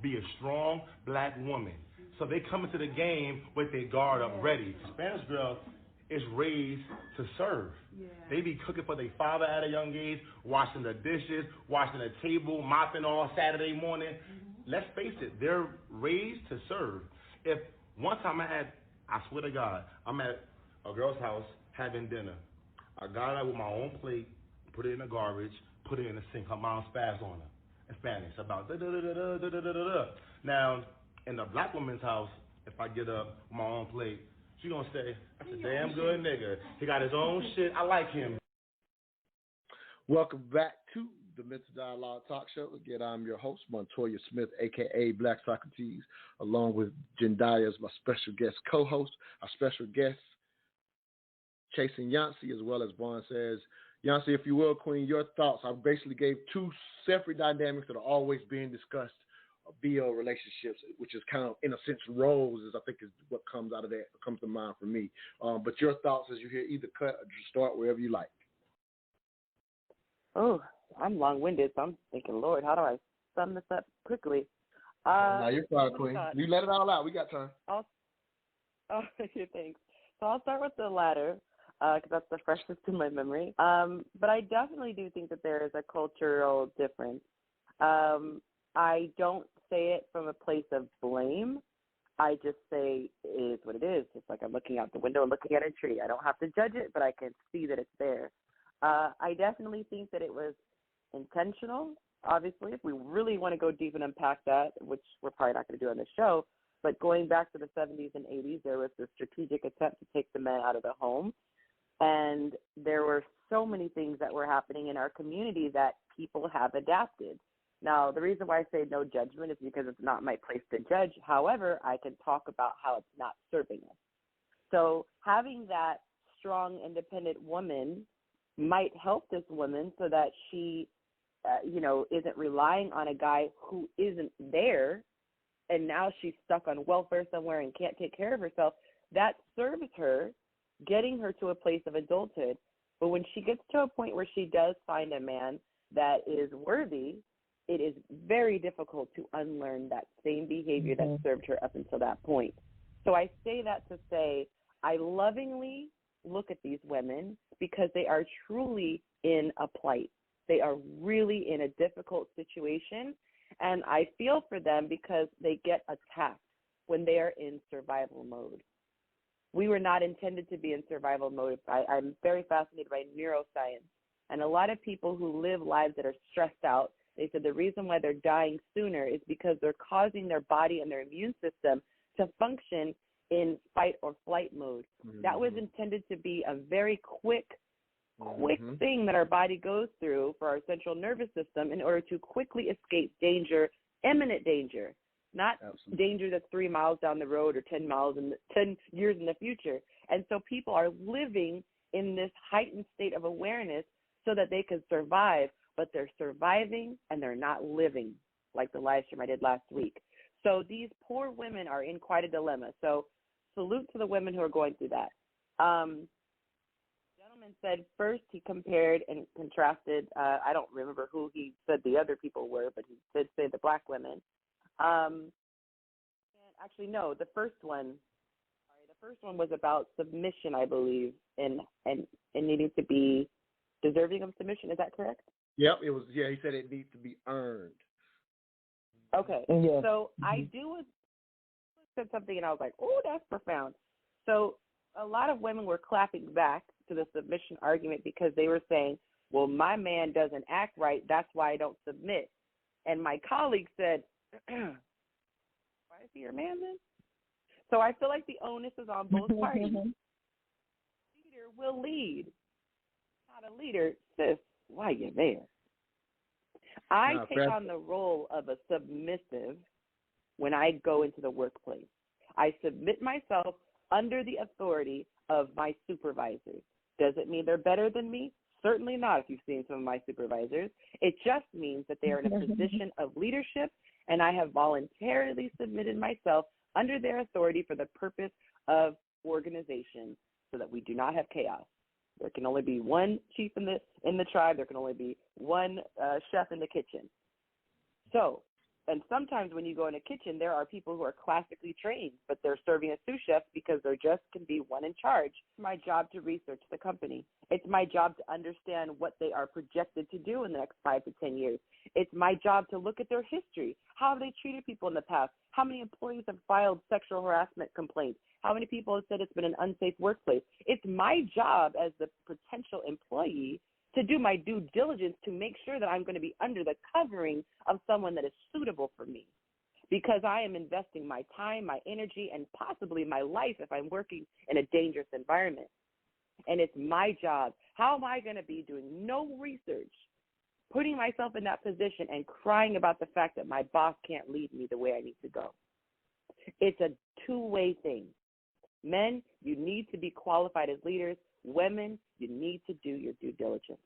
be a strong black woman. So they come into the game with their guard up ready. Spanish girl is raised to serve. They be cooking for their father at a young age, washing the dishes, washing the table, mopping all Saturday morning. Let's face it, they're raised to serve. If one time I swear to God, I'm at a girl's house having dinner. I got up with my own plate, put it in the garbage, put it in the sink. Her mom spazzed on her in Spanish about da da da da da da da da da. Now, in the black woman's house, if I get up with my own plate, she gonna say, "That's a damn good nigga. He got his own shit. I like him." Welcome back to the Mental Dialogue Talk Show. Again, I'm your host, Montoya Smith, a.k.a. Black Socrates, along with Jendaya as my special guest co-host. Our special guest, Chasing Yancey, as well as Vaughn says. Yancey, if you will, Queen, your thoughts. I basically gave two separate dynamics that are always being discussed, BL relationships, which is kind of, in a sense, roles, is I think is what comes out of that, comes to mind for me. But your thoughts as you hear either cut or just start wherever you like. Oh, I'm long-winded, so I'm thinking, Lord, how do I sum this up quickly? Now you're fine, Queen. You let it all out. We got time. Thanks. So I'll start with the latter, because that's the freshest in my memory. But I definitely do think that there is a cultural difference. I don't say it from a place of blame. I just say it is what it is. It's like I'm looking out the window and looking at a tree. I don't have to judge it, but I can see that it's there. I definitely think that it was intentional, obviously, if we really want to go deep and unpack that, which we're probably not going to do on the show. But going back to the 70s and 80s, there was a strategic attempt to take the men out of the home. And there were so many things that were happening in our community that people have adapted. Now, the reason why I say no judgment is because it's not my place to judge. However, I can talk about how it's not serving us. So having that strong, independent woman might help this woman so that she, isn't relying on a guy who isn't there, and now she's stuck on welfare somewhere and can't take care of herself. That serves her, getting her to a place of adulthood. But when she gets to a point where she does find a man that is worthy, it is very difficult to unlearn that same behavior that served her up until that point. So I say that to say I lovingly look at these women because they are truly in a plight. They are really in a difficult situation, and I feel for them because they get attacked when they are in survival mode. We were not intended to be in survival mode. I'm very fascinated by neuroscience, and a lot of people who live lives that are stressed out, they said the reason why they're dying sooner is because they're causing their body and their immune system to function in fight or flight mode. That was intended to be a very quick thing that our body goes through for our central nervous system in order to quickly escape danger, imminent danger, not danger that's 3 miles down the road or 10 years in the future. And so people are living in this heightened state of awareness so that they can survive, but they're surviving and they're not living, like the live stream I did last week. So these poor women are in quite a dilemma. So salute to the women who are going through that. The gentleman said first he compared and contrasted, I don't remember who he said the other people were, but he did say the black women. And actually, no, the first one was about submission, I believe, and needing to be deserving of submission. Is that correct? Yep, it was. Yeah, he said it needs to be earned. Okay, so I said something, and I was like, oh, that's profound. So a lot of women were clapping back to the submission argument because they were saying, well, my man doesn't act right, that's why I don't submit. And my colleague said, why is he your man then? So I feel like the onus is on both parties. Leader will lead. Not a leader, sis, why you there? I take on the role of a submissive when I go into the workplace. I submit myself under the authority of my supervisors. Does it mean they're better than me? Certainly not if you've seen some of my supervisors. It just means that they are in a position of leadership, and I have voluntarily submitted myself under their authority for the purpose of organization so that we do not have chaos. There can only be one chief in the tribe. There can only be one chef in the kitchen. So And sometimes when you go in a kitchen, there are people who are classically trained, but they're serving as sous chefs because there just can be one in charge. It's my job to research the company. It's my job to understand what they are projected to do in the next 5 to 10 years. It's my job to look at their history. How have they treated people in the past? How many employees have filed sexual harassment complaints? How many people have said it's been an unsafe workplace? It's my job as the potential employee to do my due diligence to make sure that I'm going to be under the covering of someone that is suitable for me, because I am investing my time, my energy, and possibly my life if I'm working in a dangerous environment. And it's my job. How am I going to be doing no research, putting myself in that position and crying about the fact that my boss can't lead me the way I need to go? It's a two-way thing. Men, you need to be qualified as leaders. Women, you need to do your due diligence.